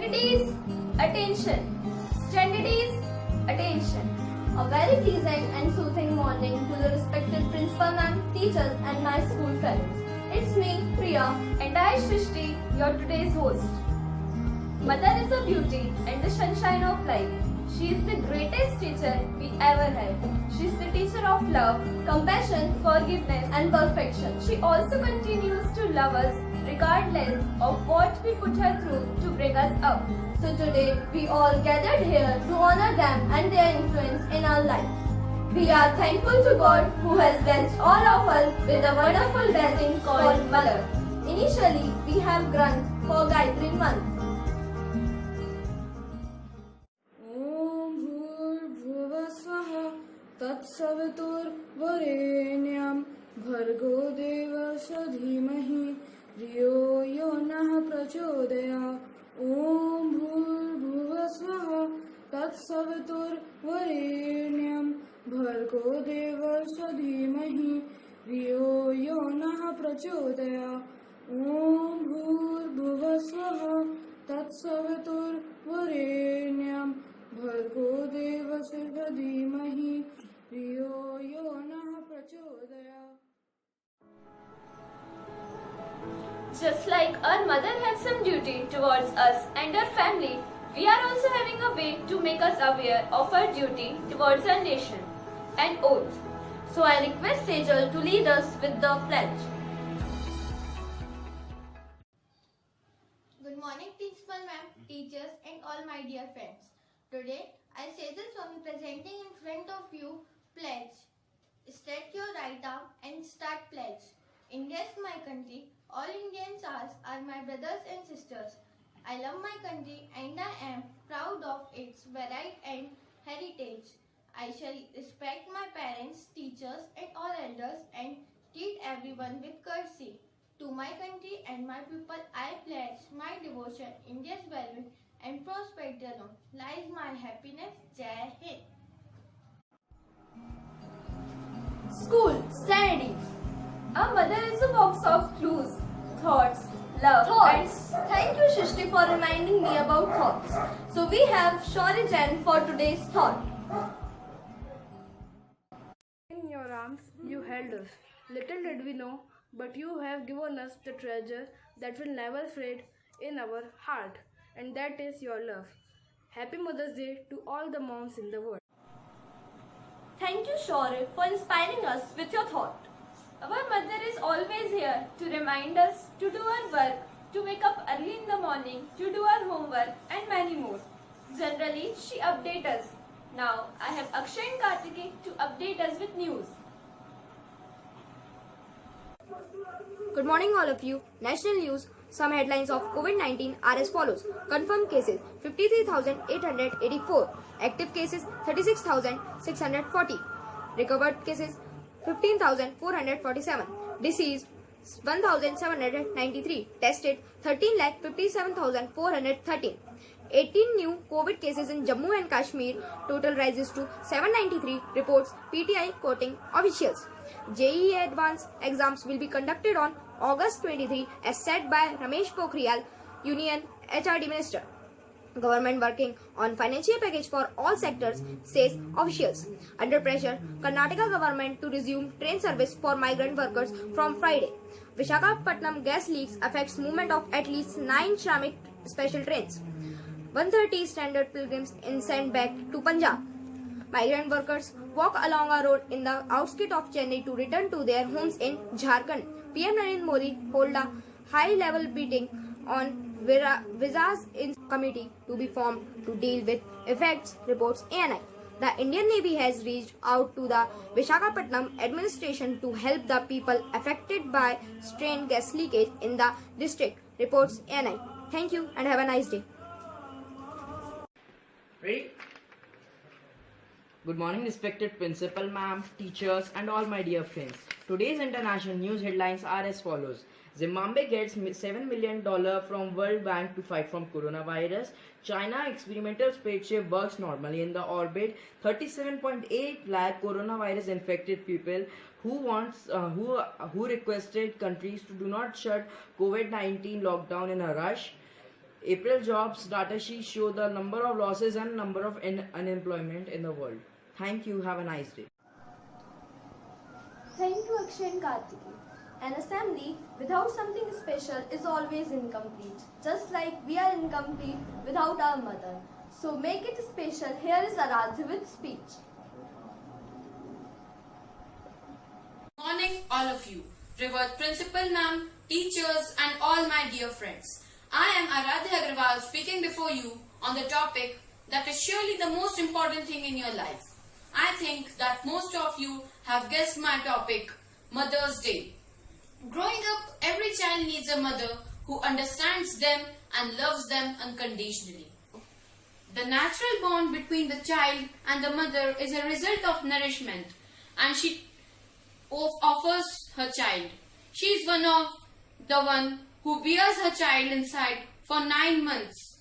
Standardies, attention. Standardies, attention. A very pleasant and soothing morning to the respected principal ma'am, teachers and my school fellows. It's me, Priya, and I, Shrishti, your today's host. Mother is a beauty and the sunshine of life. She is the greatest teacher we ever had. She is the teacher of love, compassion, forgiveness and perfection. She also continues to love us regardless of what we put her through to bring us up. So today we all gathered here to honor them and their influence in our lives. We are thankful to God who has blessed all of us with a wonderful blessing called Mother. Initially, we have Granth for Gayatri month. तत्सवितुर्वरेण्यं भर्गो देवस्य धीमहि धियो यो नः प्रचोदयात् ॐ भूर्भुवः स्वः तत्सवितुर्वरेण्यं भर्गो देवस्य धीमहि धियो यो नः प्रचोदयात् ॐ भूर्भुवः स्वः तत्सवितुर्वरेण्यं भर्गो देवस्य धीमहि धियो यो नः प्रचोदयात्. Just like our mother has some duty towards us and our family, we are also having a way to make us aware of our duty towards our nation and oath. So I request Sejal to lead us with the pledge. Good morning, Principal Ma'am, teachers and all my dear friends. Today, I, Sejal Swami, presenting in front of you pledge. Stretch your right arm and start pledge. India is my country. All Indians are my brothers and sisters. I love my country and I am proud of its variety and heritage. I shall respect my parents, teachers and all elders and treat everyone with courtesy. To my country and my people, I pledge my devotion, India's well-being and prosperity alone lies my happiness. Jai Hind. School, standardies. Our mother is a box of clues, thoughts, love. And thank you, Shrishti, for reminding me about thoughts. So we have Shaurya Jain for today's thought. In your arms you held us. Little did we know, but you have given us the treasure that will never fade in our heart, and that is your love. Happy Mother's Day to all the moms in the world. Thank you, Shaurya, for inspiring us with your thought. Our mother is always here to remind us to do our work, to wake up early in the morning, to do our homework and many more. Generally, she updates us. Now, I have Akshay and Kartikeya to update us with news. Good morning all of you. National news. Some headlines of COVID-19 are as follows. Confirmed cases 53,884. Active cases 36,640. Recovered cases 15,447. Deceased 1,793. Tested 13,57,413. 18 new COVID cases in Jammu and Kashmir. Total rises to 793, reports PTI quoting officials. JEE Advanced exams will be conducted on August 23 as said by Ramesh Pokhriyal, Union HRD Minister. Government working on financial package for all sectors, says officials. Under pressure, Karnataka government to resume train service for migrant workers from Friday. Visakhapatnam gas leaks affects movement of at least 9 Shramik special trains. 130 standard pilgrims in sent back to Punjab. Migrant workers walk along a road in the outskirts of Chennai to return to their homes in Jharkhand. PM Narendra Modi hold a high-level meeting on visas in committee to be formed to deal with effects, reports ANI. The Indian Navy has reached out to the Visakhapatnam administration to help the people affected by strained gas leakage in the district, reports ANI. Thank you and have a nice day. Ready? Good morning, respected principal, ma'am, teachers, and all my dear friends. Today's international news headlines are as follows. Zimbabwe gets $7 million from World Bank to fight from coronavirus. China experimental spaceship works normally in the orbit. 37.8 lakh coronavirus infected people who requested countries to do not shut COVID-19 lockdown in a rush. April jobs data sheet show the number of losses and number of unemployment in the world. Thank you. Have a nice day. Thank you, Akshay and Kartiki. An assembly without something special is always incomplete, just like we are incomplete without our mother. So make it special. Here is Aradhya with speech. Morning, all of you. Revered Principal Ma'am, teachers, and all my dear friends. I am Aradhya Agrawal speaking before you on the topic that is surely the most important thing in your life. I think that most of you have guessed my topic, Mother's Day. Growing up, every child needs a mother who understands them and loves them unconditionally. The natural bond between the child and the mother is a result of nourishment, and she offers her child. She is the one who bears her child inside for 9 months.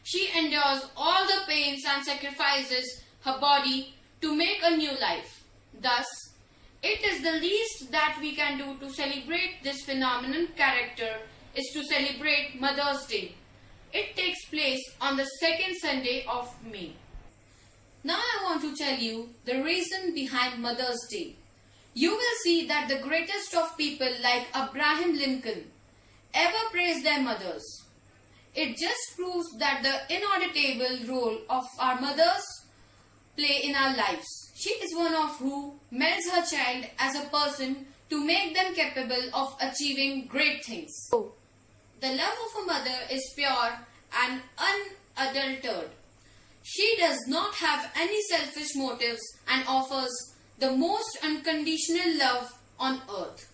She endures all the pains and sacrifices her body to make a new life. Thus, it is the least that we can do to celebrate this phenomenon character is to celebrate Mother's Day. It takes place on the second Sunday of May. Now I want to tell you the reason behind Mother's Day. You will see that the greatest of people like Abraham Lincoln ever praised their mothers. It just proves that the inauditable role of our mothers play in our lives. She is one of who melds her child as a person to make them capable of achieving great things. The love of a mother is pure and unadulterated. She does not have any selfish motives and offers the most unconditional love on earth.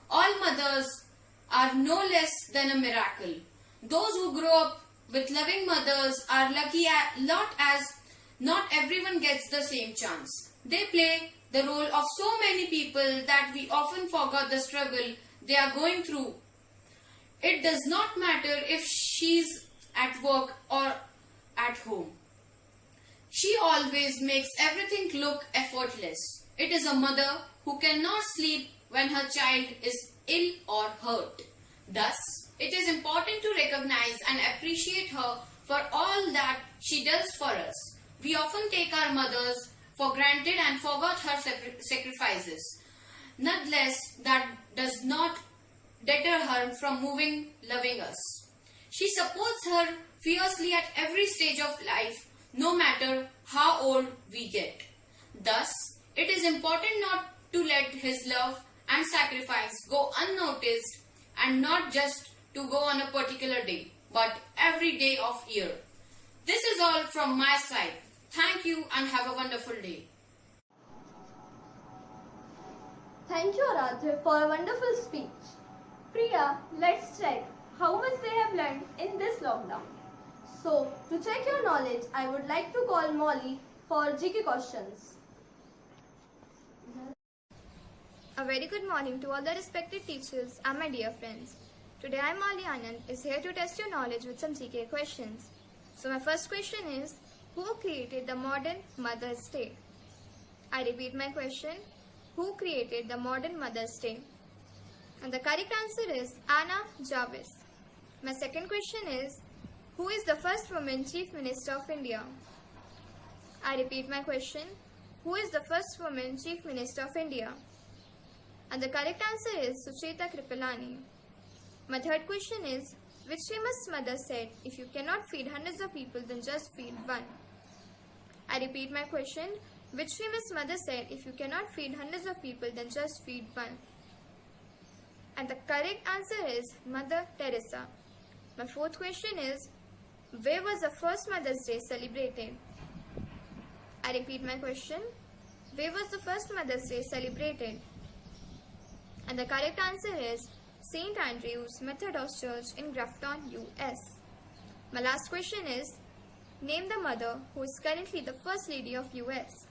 All mothers are no less than a miracle. Those who grow up with loving mothers are lucky lot as not everyone gets the same chance. They play the role of so many people that we often forget the struggle they are going through. It does not matter if she's at work or at home. She always makes everything look effortless. It is a mother who cannot sleep when her child is ill or hurt. Thus, it is important to recognize and appreciate her for all that she does for us. We often take our mothers for granted and forgot her sacrifices. Nonetheless, that does not deter her from loving us. She supports her fiercely at every stage of life, no matter how old we get. Thus, it is important not to let his love and sacrifice go unnoticed, and not just to go on a particular day, but every day of year. This is all from my side. Thank you and have a wonderful day. Thank you, Aradhya, for a wonderful speech. Priya, let's check how much they have learned in this lockdown. So, to check your knowledge, I would like to call Molly for GK questions. A very good morning to all the respected teachers and my dear friends. Today I, Molly Anand, is here to test your knowledge with some GK questions. So my first question is, who created the modern Mother's Day? I repeat my question, who created the modern Mother's Day? And the correct answer is Anna Jarvis. My second question is, who is the first woman Chief Minister of India? I repeat my question, who is the first woman Chief Minister of India? And the correct answer is Sucheta Kripalani. My third question is, which famous mother said, if you cannot feed hundreds of people, then just feed one? I repeat my question, which famous mother said, if you cannot feed hundreds of people, then just feed one? And the correct answer is Mother Teresa. My fourth question is, where was the first Mother's Day celebrated? I repeat my question, where was the first Mother's Day celebrated? And the correct answer is St. Andrew's Methodist Church in Grafton, US. My last question is, name the mother who is currently the First Lady of US.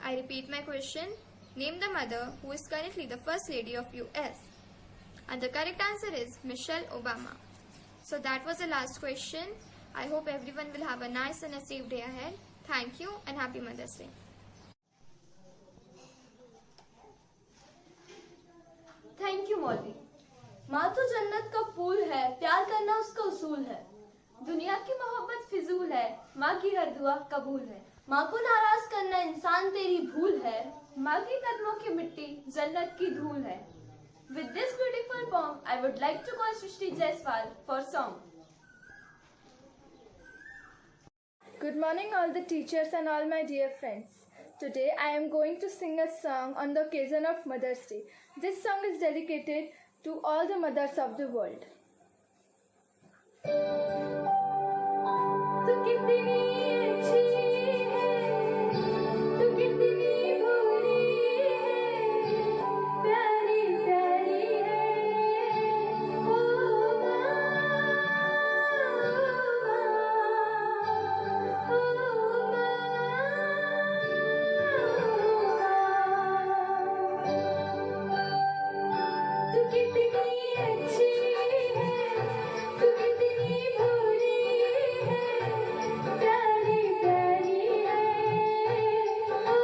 I repeat my question, name the mother who is currently the First Lady of US. And the correct answer is Michelle Obama. So that was the last question. I hope everyone will have a nice and a safe day ahead. Thank you and happy Mother's Day. Thank you, Molly. माँ तो जन्नत का फूल है, प्यार करना उसका उसूल है. दुनिया की मोहब्बत फिजूल है, माँ की हर दुआ कबूल है। माँ को नाराज करना इंसान तेरी भूल है, माँ के कदमों की मिट्टी जन्नत की धूल है। With this beautiful poem, I would like to call Shrishti Jaiswal for song. Good morning, all the teachers and all my dear friends. Today I am going to sing a song on the occasion of Mother's Day. This song is dedicated to all the mothers of the world. तू कितनी अच्छी है, तू कितनी भोली है, प्यारी प्यारी है, ओ तू कितनी अच्छी है, तू कितनी भोली है, प्यारी प्यारी है, ओ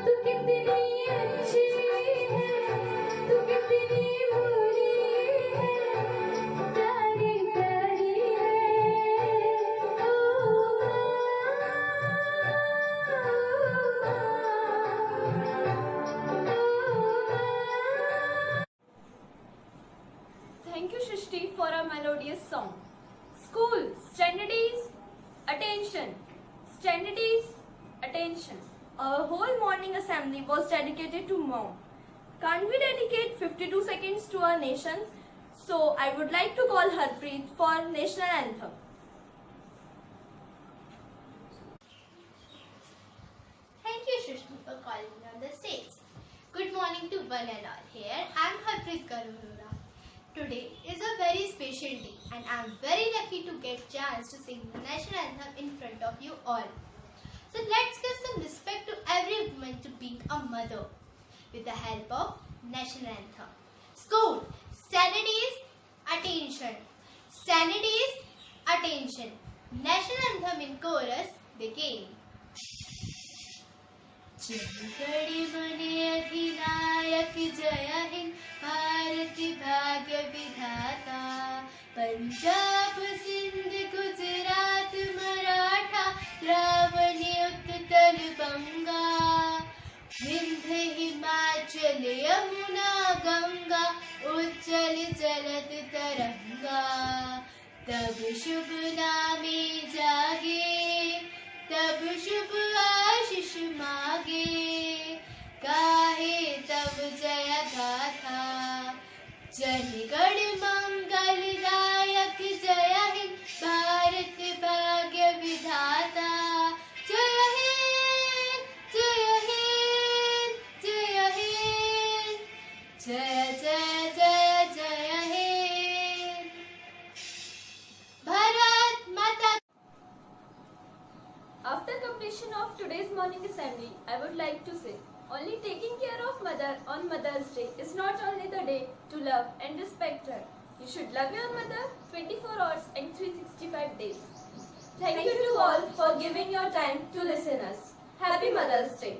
तू कितनी अच्छी है, तू कितनी भोली है, प्यारी प्यारी है, ओ Thank you, Shrishti, for a melodious song. School, standardies, attention. Standardies, attention. Our whole morning assembly was dedicated to mom. Can't we dedicate 52 seconds to our nation? So I would like to call Harpreet for national anthem. Thank you, Shrishti, for calling me on the stage. Good morning to one and all. Here, I am Harpreet Karurura. Today is a very special day and I am very lucky to get chance to sing the national anthem in front of you all. So let's give some respect to every woman to being a mother with the help of national anthem. School, standardies, attention. Standardies, attention. National anthem in chorus begin. जनगण मन अधिनायक जय हिंद भारत भाग्य विधाता पंजाब सिंध गुजरात मराठा द्रावण उत्कल बंगा विंध्य हिमाचल यमुना गंगा उज्जल जलद तरंगा तब शुभ नामे जागे तब शुभ आशीष मागे गाहे तब जय गाथा जनगण मंगलदायक जय हिंद भारत भाग्य विधाता जय हिंद जय हिंद जय हिंद जय जय जय जय हिंद भारत माता today's morning assembly, I would like to say, only taking care of mother on Mother's Day is not only the day to love and respect her. You should love your mother 24 hours and 365 days. Thank you to all for giving your time to listen us. Happy Mother's Day.